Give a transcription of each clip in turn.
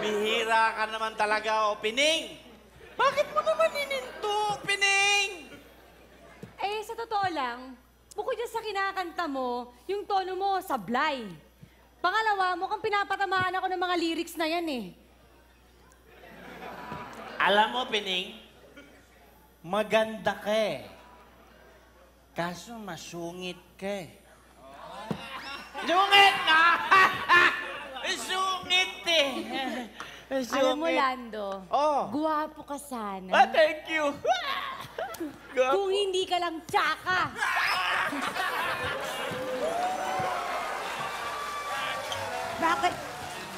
Bihira ka naman talaga, o Pining. Bakit mo naman ininto, Pining? Eh, sa totoo lang, bukod dyan sa kinakanta mo, yung tono mo, sablay. Pangalawa, mukhang pinapatamaan ako ng mga lyrics na yan eh. Alam mo, Pining, maganda ka eh. Kaso masungit ka eh. Sungit na! Sungit eh! Alam mo, Lando, guwapo ka sana. Thank you! Kung hindi ka lang tsaka. Bakit?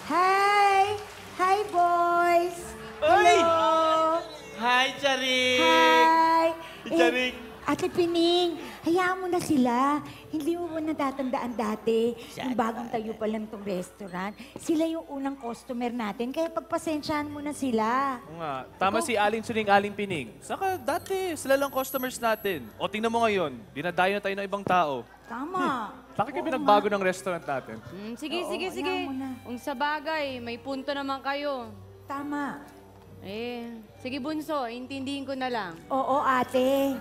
Hi! Hi, boys! Ay! Hello! Hi, Charing! Hi! Charing! Ate Pining, hayaan mo na sila. Hindi mo ba natatandaan dati, yung bagong tayo pa lang itong restaurant, sila yung unang customer natin, kaya pagpasensyahan mo na sila. Oo nga. Tama si Aling Suning, Aling Pining. Saka dati, sila lang customers natin. O tingnan mo ngayon, dinadayo na tayo ng ibang tao. Tama. Bakit kayo pinagbago ng restaurant natin? Sige, Oo, sige, wala sige. mo na. Kung sa bagay, may punto naman kayo. Tama. Eh, sige Bunso, intindihin ko na lang. Oo, ate.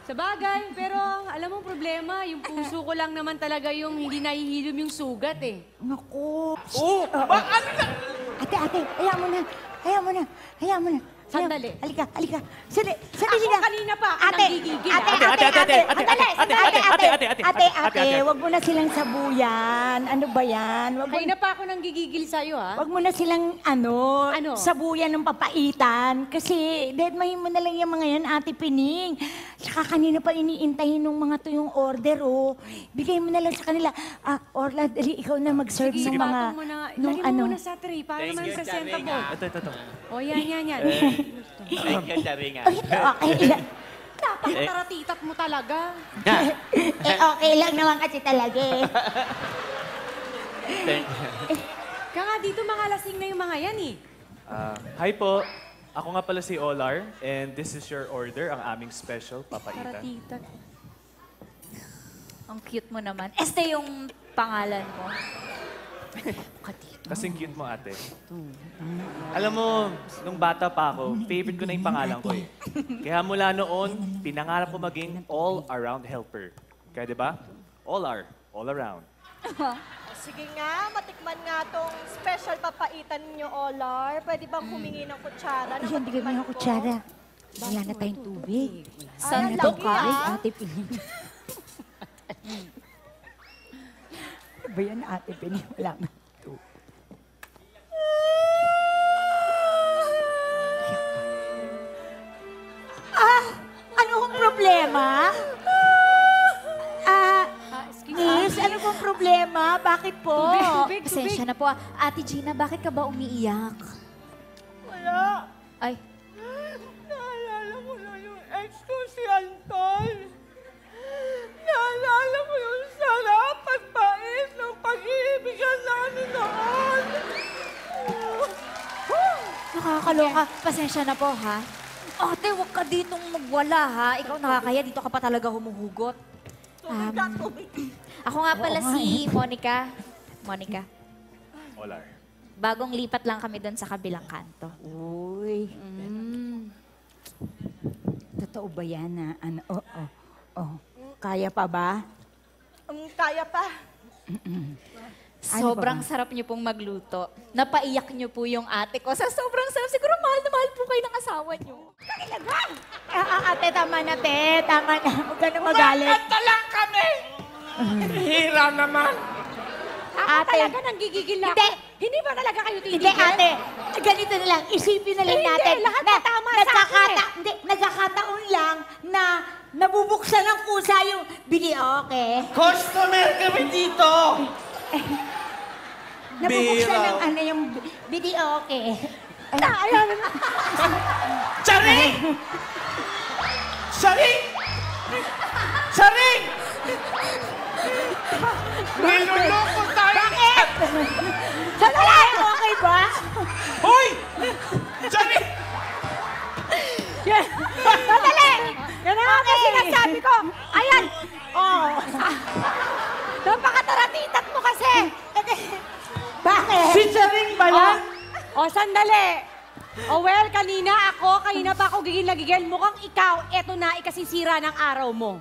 Sa bagay, pero alam mo problema, yung puso ko lang naman talaga yung hindi nahihilom yung sugat eh. Naku. Ate, hayaan mo na. Hayaan mo na. Hayaan mo na. Sandali. Halika. Sandali Ako lang. kanina pa ako Ate, nanggigigil. Ate, wag mo na silang sabuyan. Ano ba yan? Kanina pa ako nanggigigil sa'yo, ha? Wag mo na silang, sabuyan ng papaitan. Kasi, deadmahin mo na lang yung mga yan, Ate Pining. Saka kanina pa iniintayin ng mga to yung order, oh. Bigay mo na lang sa kanila. Orla, dali, ikaw na mag-serve ng mga... patong mo na. Lagyan mo muna sa tray para naman presentable. Ito. O, yan. Thank you, Charing. Okay lang. Napakataratitat mo talaga. Okay lang naman kasi talaga eh. Thank you. Kaya nga dito mga lasing na yung mga yan eh. Hi po. Ako nga pala si Olar. And this is your order, ang aming special papaitan. Taratitat. Ang cute mo naman. Este yung pangalan mo. Kasing cute mo, ate. Alam mo, nung bata pa ako, favorite ko na yung pangalan ko eh. Kaya mula noon, pinangarap ko maging all-around helper. Kaya di ba? All around. Sige nga, matikman nga tong special papaitan ninyo, Olar. Pwede bang humingi ng kutsara? Ayan, bigay mo yung kutsara. Wala na tayong tubig. Ay, Wala na laki, tayong tubig, ah. Ate Pining. Ano ba yan, Ate Pining? Wala na tubig. Ano ang problema? Miss, ano pong problema? Bakit po? Tubig. Pasensya na po. Ate Gina, bakit ka ba umiiyak? Wala. Ay, Naalala ko na yung ex ko si Anton. Naalala ko yung sarap at bait ng pag-iibigan namin noon. nakakaloka. Pasensya na po, ha? Ate, huwag ka ditong magwala, ha? Ikaw nakakaya, dito ka pa talaga humuhugot. Tubig. Ako nga pala si Monica. Monica. Olar. Bagong lipat lang kami doon sa kabilang kanto. Uy. Totoo ba yan na ano? Kaya pa ba? Kaya pa. Sobrang sarap niyo pong magluto. Napaiyak niyo po yung ate ko. Sa sobrang sarap, siguro mahal na mahal po kayo ng asawa niyo. Ate, tama na, te. Tama na. Huwag ka na magalit. Kanta lang kami! Hira naman! Ako talaga nanggigigil ako. Hindi ba talaga kayo titigil? Hindi, ate. Ganito na lang. Isipin na lang natin. lahat na tama sa akin eh. Hindi, nagkakataon lang na nabubuksan ng kusa yung video, okay? Customer kami dito! Nabubuksan Bira. ng ano yung video, okay? Ayaw na. Charing! Charing! Charing! Niloloko tayo! Bakit? Sandali! Okay ba? Hoy! Charing! Sandali! Yan na nga sinasabi ko. Ayan! Napakataratitat mo kasi. Bakit? Si Charing ba yan? O, sandali. O, well, kanina pa ako gigil. Mukhang ikaw, eto na, ikasisira ng araw mo.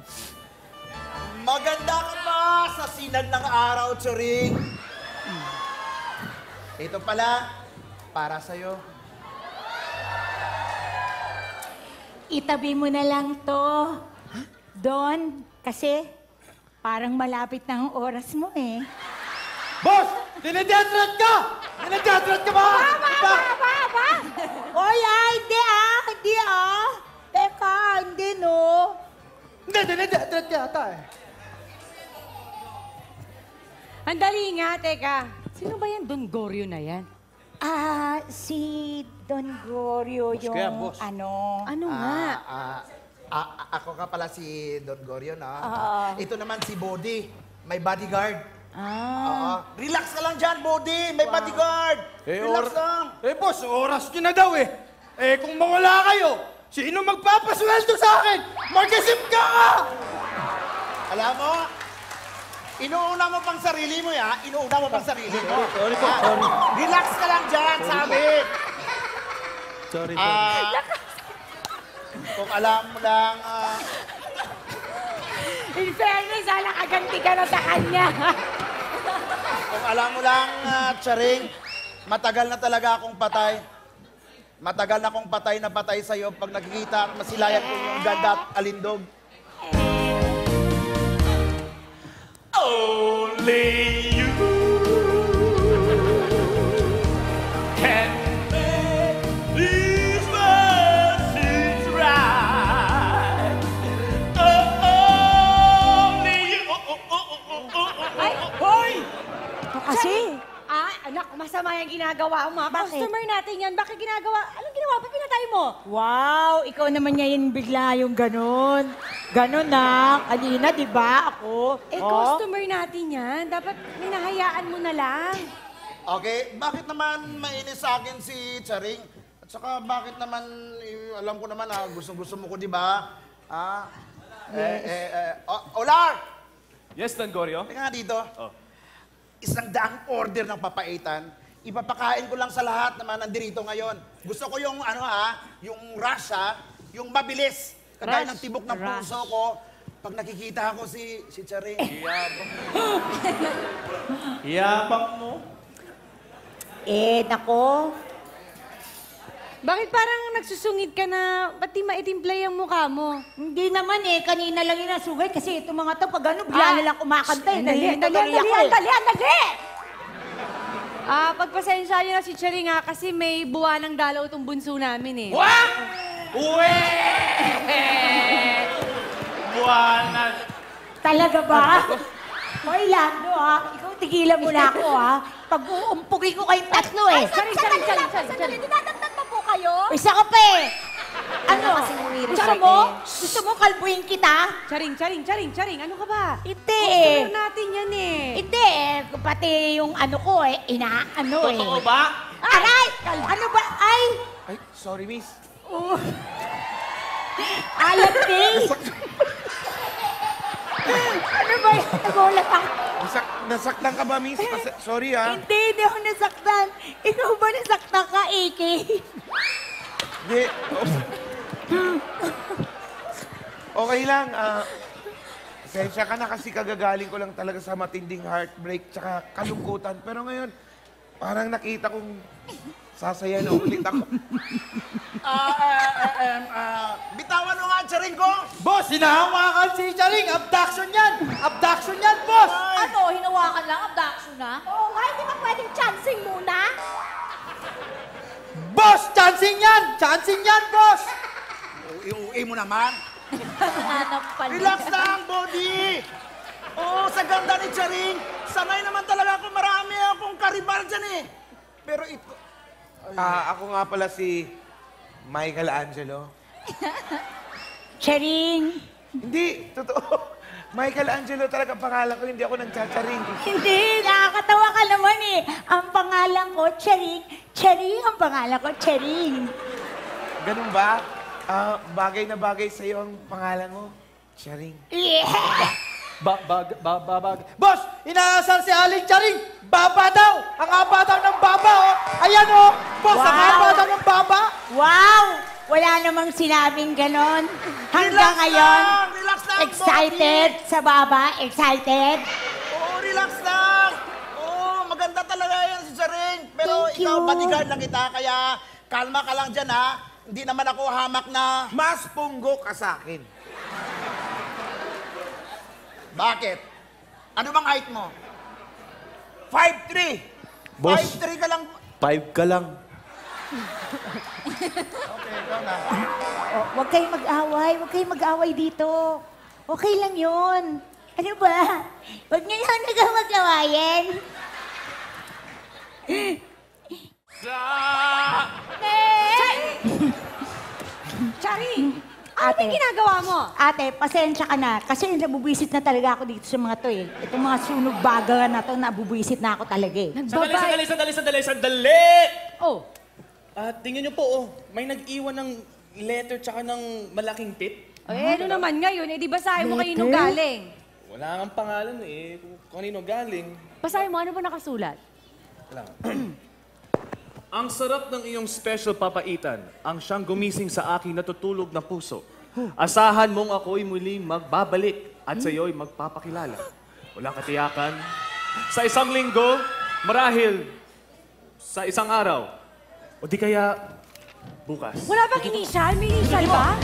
Maganda ka pa sa sinag ng araw, Choring. Ito pala, para sa'yo. Itabi mo na lang to. Don, kasi parang malapit na ang oras mo eh. Boss! Dinidetrat ka! Dinidetrat ka ba? Ba? Oy, hindi Teka, hindi no. Hindi, dinidetrat ka ata eh. Andali nga, teka. Sino ba yan? Don Gorio na yan? Si Don Gorio yung kaya, boss. ano. Ano nga? Ako ka pala si Don Gorio, no? Ito naman si Body, may bodyguard. Relax ka lang dyan, Body, may bodyguard. Relax lang. Boss, oras nyo na daw eh. Kung mawala kayo, sino magpapasweldo sa akin? Mag-isip ka nga! Alam mo, inuuna mo pang sarili mo, ya? Inuuna mo pang sarili mo. Sorry po, sorry. Relax ka lang dyan, sabi. Sorry. Kung alam mo lang, In fairness, nakaganti ka na sa kanya. kung alam mo lang, Charing, matagal na talaga akong patay. Matagal na akong patay na patay sa'yo pag nakikita at masilayan ko yung ganda at alindog. Only you can make these verses right. Only you. Ay, Hoy! Kasi, anak, masama yung ginagawa mo. Bakit? Customer natin yan. Bakit ginagawa? Anong ginawa? Ba't pinatay mo? wow, ikaw naman niya yung bigla yung ganun. Ganun na. Kanina, di ba? Ako. Customer natin yan. Dapat minahayaan mo na lang. Okay, bakit naman mainis sa akin si Charing? At saka bakit naman, alam ko naman gusto mo ko, di ba? Olar! Yes, Don Gorio? Teka nga dito. Oh. 100 order ng papaitan. Ipapakain ko lang sa lahat naman nandirito ngayon. Gusto ko yung yung rush yung mabilis. Kagaya ng tibok ng puso ko. Pag nakikita ko si Charing. Iyabang mo. Nako. Bakit parang nagsusungit ka na, ba't di maitimplay ang mukha mo? Hindi naman kanina lang yung nasugay kasi itong mga to, pag ano, bigla na lang kumakanta eh. Andali! Pagpasensya niyo na si Charing kasi may buwanang dalaw itong bunso namin eh. What? Uwe! Buwanan. Talaga ba? Hoy, Lando ikaw tigilan mo na ako Pag-uumpugin ko kayong tatlo eh. Sandali, dinadagdag pa po kayo? Isa ka pa eh. Ano? Gusto mo? Gusto mo kalbuhin kita? Charing, ano ka ba? Hindi Customer natin yan eh. Hindi pati yung ano ko inaano eh. Totoo ba? Aray! Ano ba? Ay! Ay, sorry, miss. Alat eh! Ano ba yan? Nagulat ako. Nasaktan ka ba, miss? Sorry, ha? Hindi ako nasaktan. Ikaw ba nasaktan ka, AK? Hindi. Okay lang. Pasensya ka na kasi kagagaling ko lang talaga sa matinding heartbreak tsaka kalungkutan. Pero ngayon, parang nakita kong sasaya na ulit ako. Bitawan mo nga, Charing ko! Boss, hinahawakan si Charing! Abduction yan! Abduction yan, boss! Ano, hinawakan lang, abduction na? Oo nga, hindi ba pwedeng chancing muna? Boss, chancing yan! Chancing yan, boss! Iuwi mo naman. Hanap pala. Relax lang, Body! Oo, sa ganda ni Charing, sanay naman talaga ako, marami akong karibal dyan eh. Pero ito, Ako nga pala si Michael Angelo. Charing. Hindi, totoo. Michael Angelo talaga pangalan ko, hindi ako nagchacharing. Hindi, nakakatawa ka naman eh. Ang pangalan ko, Charing. Charing ang pangalan ko, Charing. Ganun ba? Bagay na bagay sa'yo ang pangalan mo. Charing. Yeah! Boss, inaasar si Aling Charing! Baba daw! Ang haba daw ng baba, oh! Ayan, oh! Sa baba ng baba. Wow! Wala namang sinabing ganon. Hanggang ngayon, Relax lang, excited sa baba, excited. Oo, relax lang. Oo, maganda talaga yan si Saring. Pero Thank ikaw, you. bodyguard lang kita, kaya kalma ka lang dyan, ha? Hindi naman ako hamak na... Mas punggo ka sa akin. Bakit? Ano bang height mo? 5'3". Boss. 5'3 ka lang. 5 ka lang. Okay, ikaw na. Oh, huwag kayong mag-away, huwag kayong mag-away dito. Okay lang yun. Ano ba? Huwag niyo lang mag-awayin. Chari, ano Ate. yung ginagawa mo? Ate, pasensya ka na. Kasi nabubwisit na talaga ako dito sa mga to eh. Itong mga sunog baga na to, nabubwisit na ako talaga eh. Sandali! Oh, Tingnan niyo po, oh. May nag-iwan ng letter tsaka ng malaking tip. ano naman ngayon? Eh, di basahin mo kanino galing? Wala nga pangalan eh, kung kanino galing. Basahin mo, ano ba nakasulat? Ang sarap ng iyong special papaitan, ang siyang gumising sa aking natutulog na puso. Asahan mong ako'y muling magbabalik at sa iyo'y magpapakilala. Walang katiyakan. Sa isang linggo, marahil sa isang araw, o di kaya bukas. Wala bang initial? May initial ba?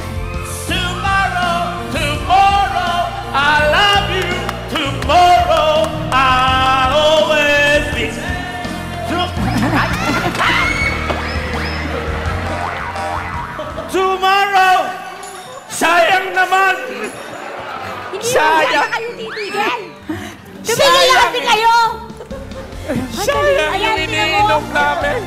Tomorrow, tomorrow, I love you. Tomorrow, I'll always be. Tomorrow! Sayang naman! Hindi Sayang! mo kayo titigil! Tumigil na kasi kayo! Sayang Ayan, yung iniinom namin.